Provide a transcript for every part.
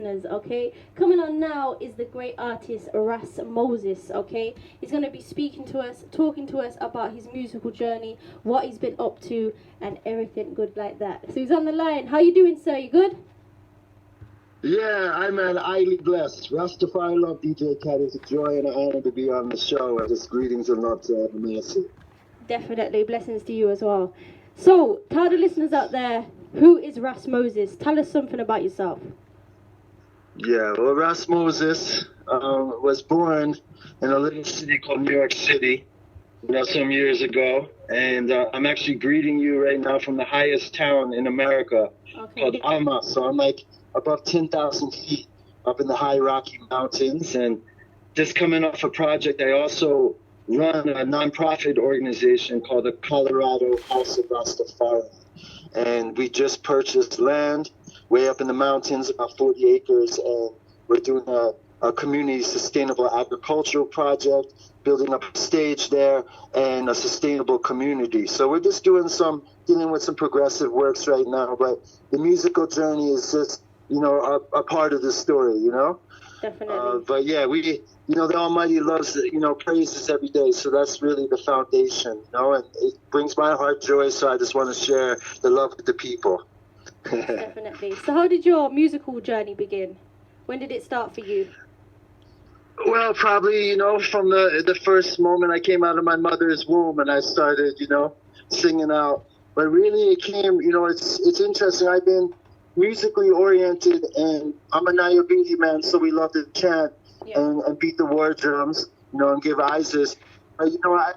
Okay, coming on now is the great artist Ras Moses. Okay, he's going to be speaking to us, talking to us about his musical journey, what he's been up to, and everything good like that. So he's on the line. How you doing, sir? You good? Yeah, I'm highly blessed. Rastafari love DJKat. It's a joy and an honor to be on the show. And just greetings and love to everyone. Definitely blessings to you as well. So tell the listeners out there, who is Ras Moses? Tell us something about yourself. Yeah, well, Ras Moses was born in a little city called New York City, some years ago. And I'm actually greeting you right now from the highest town in America called Alma. So I'm like above 10,000 feet up in the high Rocky Mountains. And just coming off a project, I also run a nonprofit organization called the Colorado House of Rastafari. And we just purchased land way up in the mountains, about 40 acres, and we're doing a community sustainable agricultural project, building up a stage there, and a sustainable community. So we're just dealing with some progressive works right now, but the musical journey is just, a part of the story, Definitely. But yeah, the Almighty loves, praises every day. So that's really the foundation, and it brings my heart joy. So I just want to share the love with the people. Definitely. So how did your musical journey begin? When did it start for you? Well, probably, from the first moment I came out of my mother's womb and I started, singing out. But really it came, it's interesting. I've been musically oriented, and I'm a Nayabindi man, so we love to chant and beat the war drums, and give Isis. But, I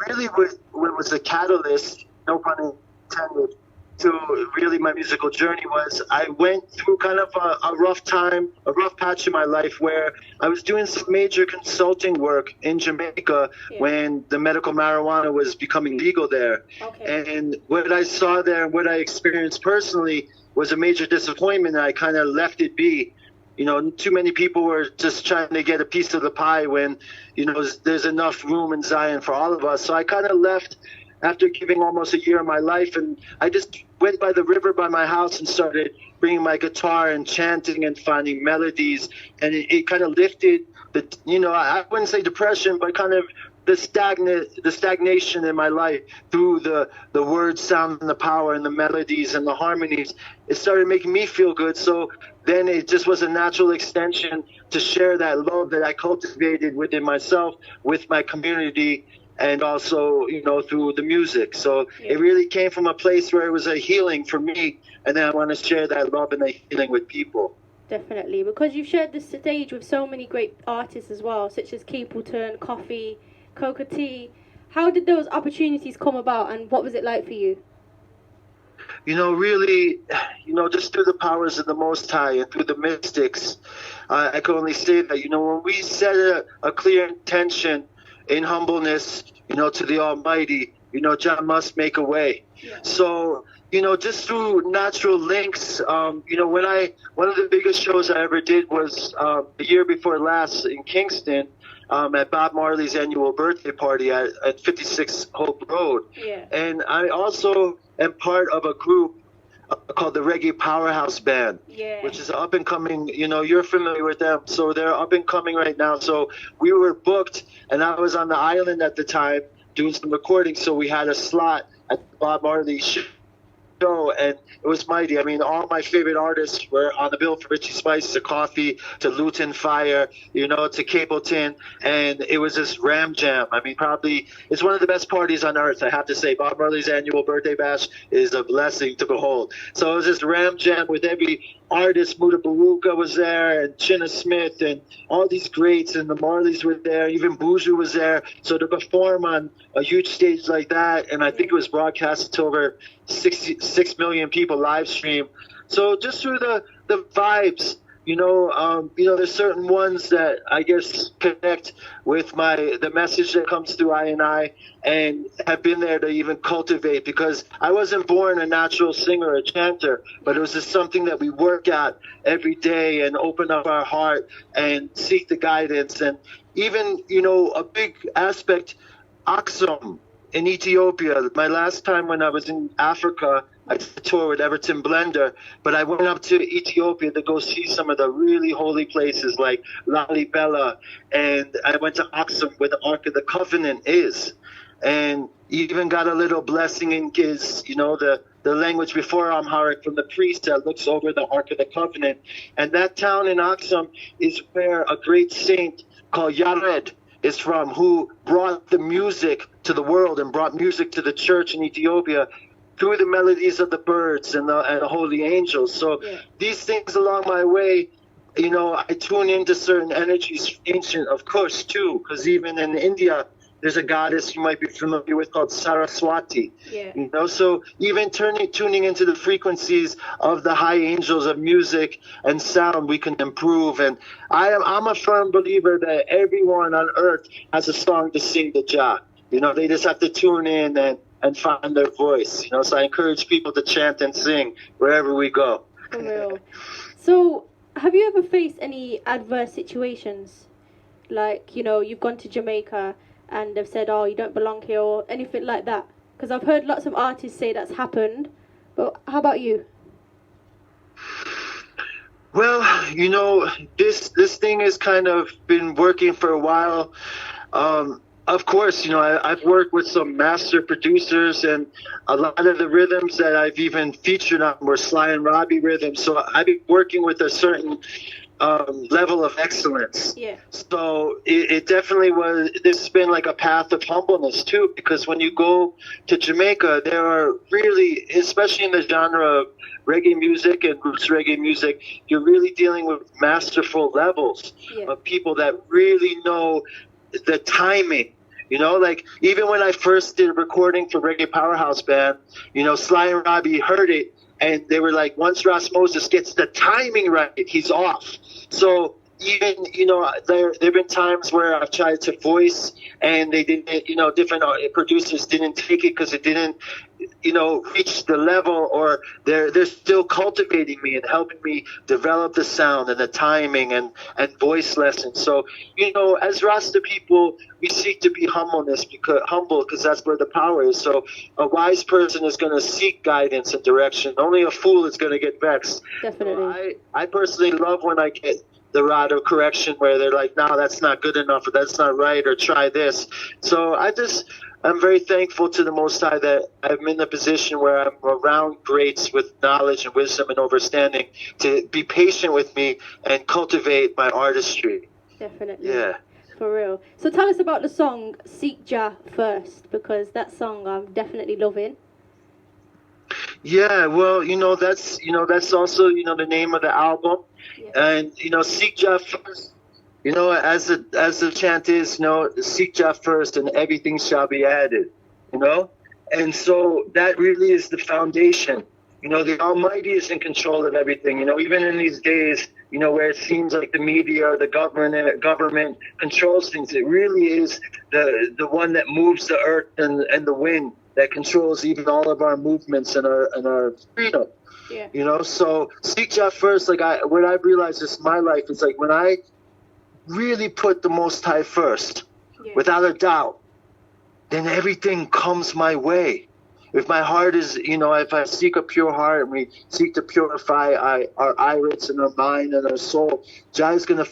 really was a catalyst, no pun intended, to really my musical journey was I went through kind of a rough time, a rough patch in my life where I was doing some major consulting work in Jamaica when the medical marijuana was becoming legal there. And what I saw there and what I experienced personally was a major disappointment, and I kind of left it be. Too many people were just trying to get a piece of the pie when, there's enough room in Zion for all of us. So I kind of left after giving almost a year of my life, and I just went by the river by my house and started bringing my guitar and chanting and finding melodies, and it kind of lifted I wouldn't say depression, but kind of the stagnation in my life through the words, sound, and the power, and the melodies and the harmonies. It started making me feel good. So then it just was a natural extension to share that love that I cultivated within myself, with my community, and also, through the music. So it really came from a place where it was a healing for me, and then I want to share that love and the healing with people. Definitely, because you've shared the stage with so many great artists as well, such as Capleton, Coffee, Coca T. How did those opportunities come about, and what was it like for you? Really, just through the powers of the Most High and through the mystics, I can only say that, when we set a clear intention in humbleness, to the Almighty, Jah must make a way. So, just through natural links, one of the biggest shows I ever did was the year before last in Kingston at Bob Marley's annual birthday party at 56 Hope Road. And I also am part of a group called the REGGAE Powerhouse Band, which is up and coming. You're familiar with them, so they're up and coming right now. So we were booked, and I was on the island at the time doing some recording, so we had a slot at Bob Marley's show, and it was mighty. I mean, all my favorite artists were on the bill, from Richie Spice to Coffee to Luton Fire, to Capleton, and it was this ram jam. I mean, probably it's one of the best parties on earth, I have to say. Bob Marley's annual birthday bash is a blessing to behold. So it was this ram jam with every artist. Muda Baruka was there, and Chinna Smith, and all these greats, and the Marleys were there. Even Buju was there. So to perform on a huge stage like that, and I think it was broadcast to over 6 million people live stream. So just through the vibes, there's certain ones that I guess connect with the message that comes through I and have been there to even cultivate, because I wasn't born a natural singer or chanter, but it was just something that we work at every day and open up our heart and seek the guidance. And even, a big aspect, Aksum in Ethiopia. My last time when I was in Africa, I did a tour with Everton Blender, but I went up to Ethiopia to go see some of the really holy places like Lalibela, and I went to Aksum where the Ark of the Covenant is, and even got a little blessing in Giz, the language before Amharic, from the priest that looks over the Ark of the Covenant. And that town in Aksum is where a great saint called Yared is from, who brought the music to the world and brought music to the church in Ethiopia through the melodies of the birds and the holy angels. So these things along my way, I tune into certain energies, ancient, of course, too, because even in India, there's a goddess you might be familiar with called Saraswati. Yeah. So even tuning into the frequencies of the high angels of music and sound, we can improve. And I'm a firm believer that everyone on earth has a song to sing to Jah. They just have to tune in and find their voice. So I encourage people to chant and sing wherever we go. For real. So have you ever faced any adverse situations? Like, you've gone to Jamaica and they've said, oh, you don't belong here, or anything like that? Because I've heard lots of artists say that's happened. But how about you? Well, this thing has kind of been working for a while. Of course, I've worked with some master producers, and a lot of the rhythms that I've even featured on were Sly and Robbie rhythms. So I've been working with a certain level of excellence. Yeah. So it definitely was. This has been like a path of humbleness too, because when you go to Jamaica, there are really, especially in the genre of reggae music and roots reggae music, you're really dealing with masterful levels of people that really know the timing. Like even when I first did a recording for Reggae Powerhouse Band, Sly and Robbie heard it, and they were like, once Ras Moses gets the timing right, he's off. So even, there have been times where I've tried to voice and they didn't, different producers didn't take it because it didn't, reach the level, or they're still cultivating me and helping me develop the sound and the timing and voice lessons. So, as Rasta people, we seek to be humble because that's where the power is. So a wise person is going to seek guidance and direction. Only a fool is going to get vexed. Definitely. So I personally love when I get the rod of correction where they're like, no, that's not good enough, or that's not right, or try this. So I'm very thankful to the Most High that I'm in the position where I'm around greats with knowledge and wisdom and understanding to be patient with me and cultivate my artistry. Definitely. Yeah. For real. So tell us about the song Seek Jah First, because that song I'm definitely loving. Yeah, well, that's also, the name of the album. Yeah. And, Seek Jah First, as the chant is, seek Jah first and everything shall be added, And so that really is the foundation. The Almighty is in control of everything, even in these days, where it seems like the media or the government controls things. It really is the one that moves the earth and the wind that controls even all of our movements and our freedom. Yeah. So seek Jah first. Like what I've realized is my life is like when I really put the Most High first, without a doubt, then everything comes my way. If my heart is, if I seek a pure heart and we seek to purify our irids and our mind and our soul,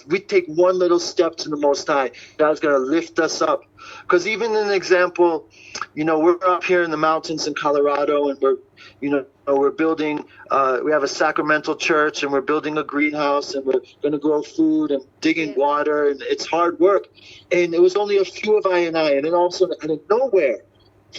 we take one little step to the Most High, God's going to lift us up. Because even an example, we're up here in the mountains in Colorado, and we're building, we have a sacramental church, and we're building a greenhouse, and we're going to grow food and digging water, and it's hard work. And it was only a few of I, and then all of a sudden, out of nowhere,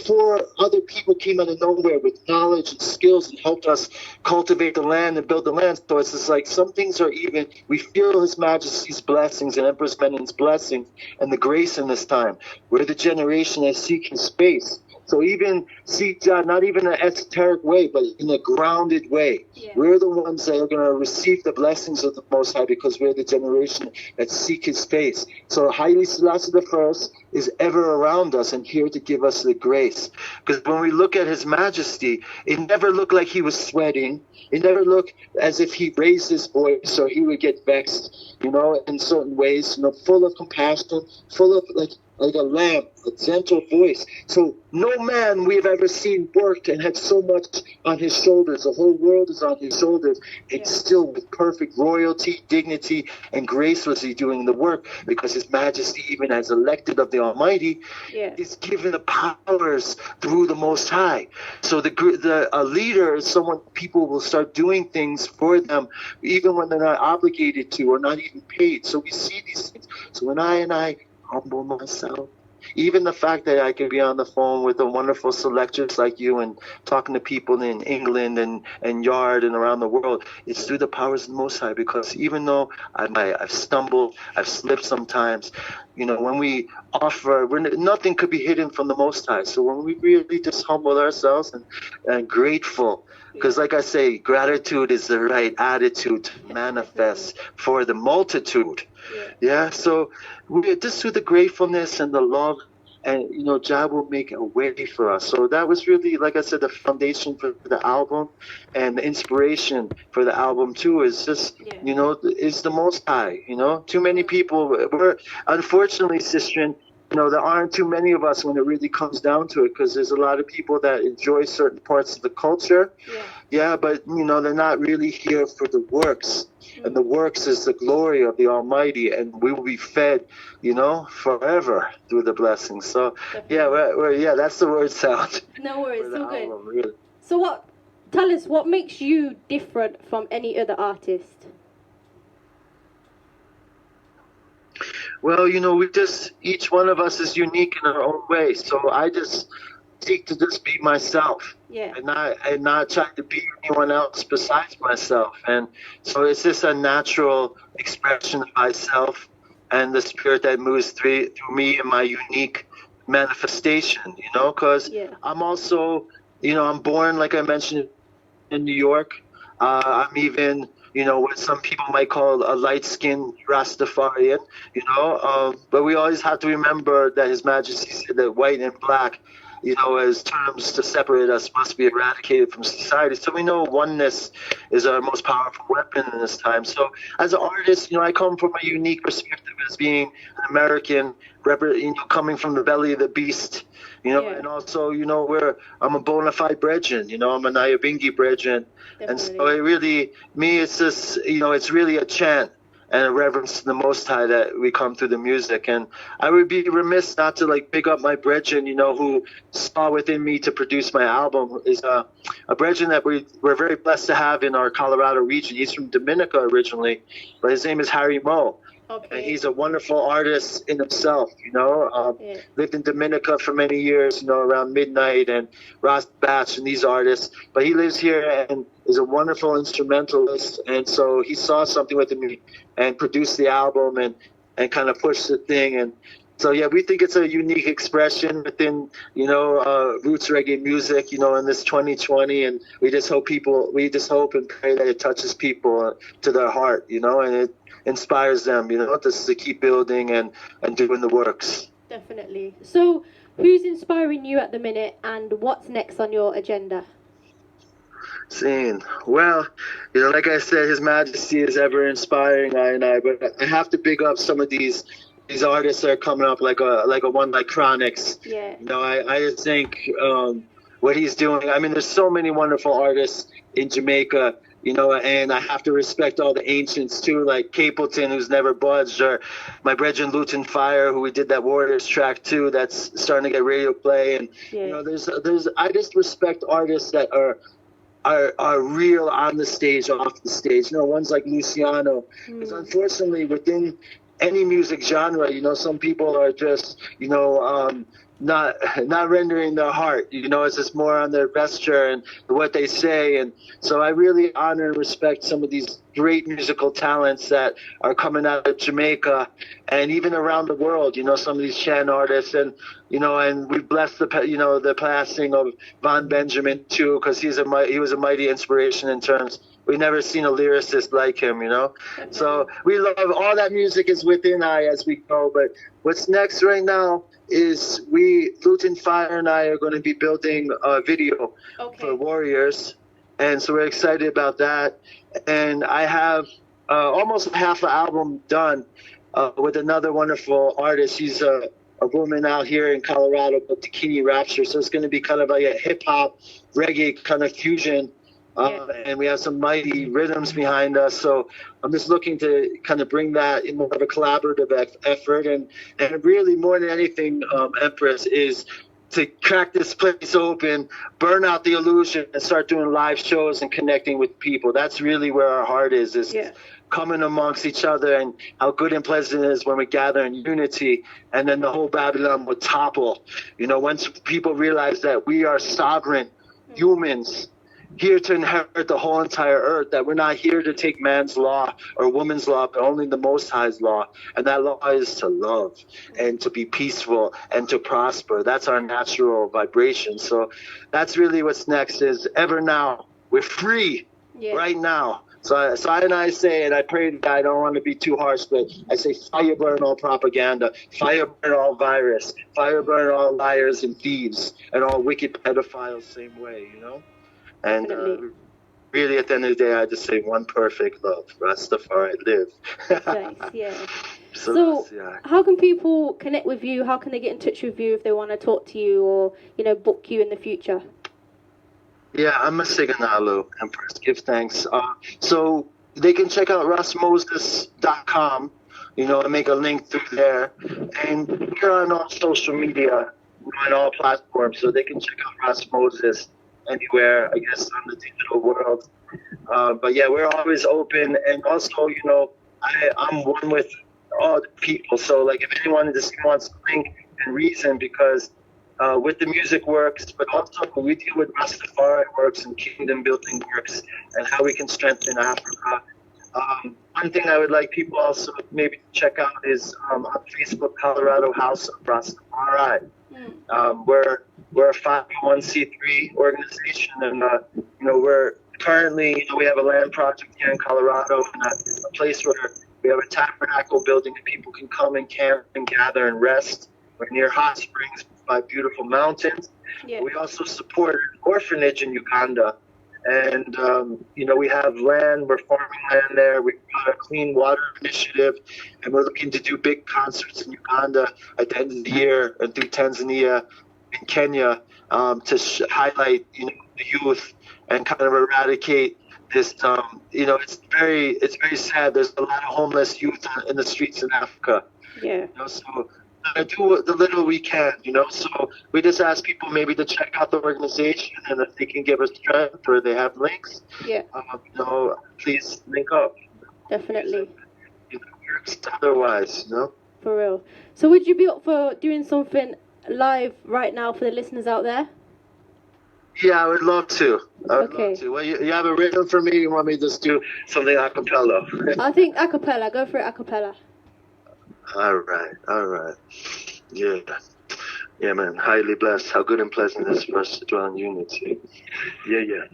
4 other people came out of nowhere with knowledge and skills and helped us cultivate the land and build the land. So it's just like some things are even, we feel His Majesty's blessings and Empress Menen's blessings and the grace in this time. We're the generation that seek His face. So even seek Jah, not even in an esoteric way, but in a grounded way. Yeah. We're the ones that are going to receive the blessings of the Most High because we're the generation that seek His face. So Haile Selassie I is ever around us and here to give us the grace. Because when we look at His Majesty, it never looked like He was sweating. It never looked as if He raised His voice or He would get vexed, in certain ways, full of compassion, full of like a lamb, a gentle voice. So no man we've ever seen worked and had so much on his shoulders. The whole world is on his shoulders. It's still with perfect royalty, dignity, and grace was he doing the work, because His Majesty, even as elected of the Almighty, is given the powers through the Most High. So a leader is someone people will start doing things for them, even when they're not obligated to or not even paid. So we see these things. So when I humble myself, even the fact that I can be on the phone with a wonderful selectors like you and talking to people in England and Yard and around the world, it's through the powers of the Most High. Because even though I've stumbled, I've slipped sometimes, when we offer, nothing could be hidden from the Most High. So when we really just humble ourselves and grateful, because like I say, gratitude is the right attitude to manifest for the multitude. So we just through the gratefulness and the love, and Jah will make a way for us. So that was really, like I said, the foundation for the album, and the inspiration for the album too is just is the Most High. Too many people unfortunately, Sistren, there aren't too many of us when it really comes down to it, because there's a lot of people that enjoy certain parts of the culture. But they're not really here for the works. And the works is the glory of the Almighty, and we will be fed, forever through the blessings. So, that's the word sound. No worries, so good. Album, really. So tell us, what makes you different from any other artist? Well, each one of us is unique in our own way. So I just seek to just be myself. And not try to be anyone else besides myself. And so it's just a natural expression of myself and the spirit that moves through me and my unique manifestation, because I'm also, I'm born, like I mentioned, in New York. I'm even, what some people might call a light-skinned Rastafarian, but we always have to remember that His Majesty said that white and black, as terms to separate us, must be eradicated from society. So we know oneness is our most powerful weapon in this time. So as an artist, I come from a unique perspective as being an American, coming from the belly of the beast, and also, I'm a bona fide brethren, I'm a Nyabingi brethren. And so it really, it's just, it's really a chant and a reverence to the Most High that we come through the music. And I would be remiss not to pick up my brethren, who saw within me to produce my album. Is a brethren that we're very blessed to have in our Colorado region. He's from Dominica originally, but his name is Harry Moe. And he's a wonderful artist in himself, lived in Dominica for many years, around Midnight and Ras Batch and these artists. But he lives here and is a wonderful instrumentalist. And so he saw something within me and produced the album and kind of pushed the thing. And so, we think it's a unique expression within, roots reggae music, in this 2020. And we just hope and pray that it touches people to their heart, and it inspires them, just to keep building and doing the works. Definitely. So who's inspiring you at the minute, and what's next on your agenda? Well, like I said, His Majesty is ever inspiring I, but I have to big up some of these artists that are coming up, like a one like Chronix. I just think what he's doing. I mean, there's so many wonderful artists in Jamaica, and I have to respect all the ancients too, like Capleton, who's never budged, or my brethren Luton Fire, who we did that Warriors track too, that's starting to get radio play. And there's I just respect artists that are real on the stage, off the stage. Ones like Luciano. Because unfortunately, within any music genre, some people are just, not rendering their heart. It's just more on their vesture and what they say. And so I really honor and respect some of these great musical talents that are coming out of Jamaica and even around the world. Some of these chant artists, and and we blessed the passing of Von Benjamin too, because he was a mighty inspiration in terms. We've never seen a lyricist like him, So we love all that music is within I as we go. But what's next right now is Luton Fire and I are going to be building a video for Warriors. And so we're excited about that. And I have almost half an album done with another wonderful artist. He's a woman out here in Colorado called Bikini Rapture. So it's going to be kind of like a hip hop, reggae kind of fusion. And we have some mighty rhythms behind us. So I'm just looking to kind of bring that in more of a collaborative effort. And really, more than anything, Empress, is to crack this place open, burn out the illusion, and start doing live shows and connecting with people. That's really where our heart is coming amongst each other, and how good and pleasant it is when we gather in unity, and then the whole Babylon would topple. You know, once people realize that we are sovereign humans, here to inherit the whole entire earth, that we're not here to take man's law or woman's law, but only the Most High's law. And that law is to love and to be peaceful and to prosper. That's our natural vibration. So that's really what's next is ever now. We're free right now. So I say, and I pray that I don't want to be too harsh, but I say fire burn all propaganda, fire burn all virus, fire burn all liars and thieves, and all wicked pedophiles same way, you know? And really, at the end of the day, I just say one perfect love. Rastafari live. Nice, So how can people connect with you? How can they get in touch with you if they want to talk to you or, you know, book you in the future? Yeah, I'm a Siganalu, Empress. Give thanks. So they can check out rasmoses.com, you know, and make a link through there. And we're on all social media, on all platforms, so they can check out Ras Moses anywhere, I guess, on the digital world. But yeah, we're always open. And also, you know, I'm one with all the people. So like if anyone just wants to link and reason, because with the music works, but also we deal with Rastafari works and kingdom building works and how we can strengthen Africa. One thing I would like people also maybe to check out is on Facebook, Colorado House of Rastafari. We're a 501c3 organization, and you know, we're currently, you know, we have a land project here in Colorado, and a place where we have a tabernacle building that people can come and camp and gather and rest. We're near hot springs by beautiful mountains. We also support an orphanage in Uganda, and you know, we have land. We're farming land there. We've got a clean water initiative, and we're looking to do big concerts in Uganda at the end of the year, and through Tanzania in Kenya, to highlight, you know, the youth and kind of eradicate this. You know, it's very sad. There's a lot of homeless youth in the streets in Africa. You know, so do the little we can. You know, so we just ask people maybe to check out the organization, and if they can give us strength or they have links, you know, please link up. Definitely. It works otherwise, you know. For real. So would you be up for doing something live right now for the listeners out there? Yeah, I would love to. Love to. Well, you have a rhythm for me? You want me to just do something a cappella? I think a cappella. Go for it, a cappella. All right. Yeah, man. Highly blessed. How good and pleasant it is for us to dwell in unity. Yeah.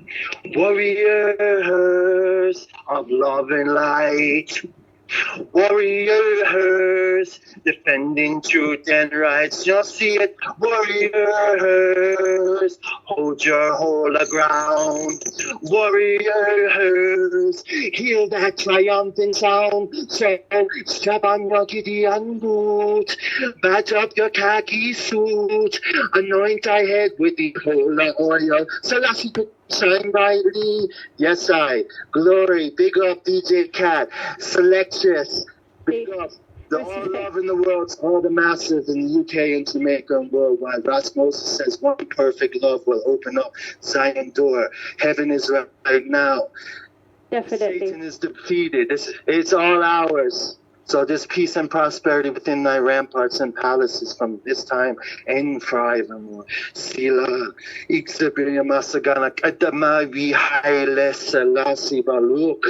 Warriors of love and light. Warriors defending truth and rights. You'll see it. Warriors, hold your hold the ground. Warriors, hear that triumphant sound. Strap on your Gideon boot. Batch up your khaki suit. Anoint thy head with the holy oil. Selassie shine brightly. Yes, I. Glory. Big up DJKat. Selectress. Big up. The all love in the world, all the masses in the UK and Jamaica and worldwide. Ras Moses says one perfect love will open up Zion door. Heaven is right now. Definitely. Satan is defeated. It's all ours. So there's peace and prosperity within thy ramparts and palaces from this time and forevermore. Sila, Ixabriya Masagana, Kadamavi Haile Selassie Baluk,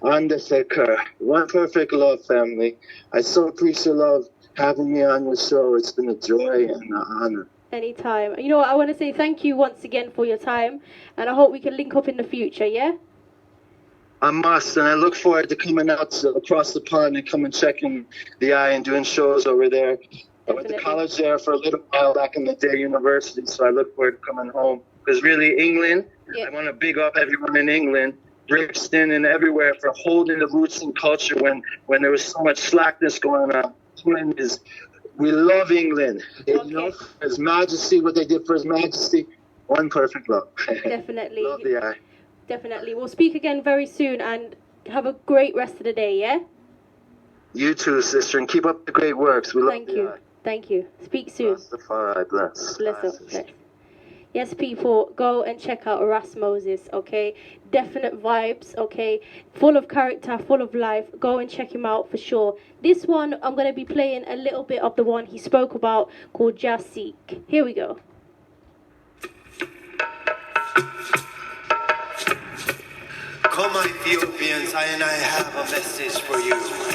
Underseker. One perfect love, family. I so appreciate your love having me on your show. It's been a joy and an honor. Anytime. You know what, I want to say thank you once again for your time, and I hope we can link up in the future, yeah? I must, and I look forward to coming out across the pond and coming checking the eye and doing shows over there. I went to college there for a little while back in the day, university, so I look forward to coming home. Because really, England, I want to big up everyone in England, Brixton and everywhere for holding the roots and culture when there was so much slackness going on. England is We love England. Okay. You know, for His Majesty, what they did for His Majesty, one perfect love. Definitely. Love the eye. Definitely. We'll speak again very soon and have a great rest of the day, yeah? You too, sister, and keep up the great works. We love Thank the you. eye. Thank you. Speak soon. Rastafari, bless. Bless up. Bless. Yes, people, go and check out Ras Moses, okay? Definite vibes, okay? Full of character, full of life. Go and check him out for sure. This one, I'm going to be playing a little bit of the one he spoke about called Jasik. Here we go. Come, Ethiopians, I have a message for you.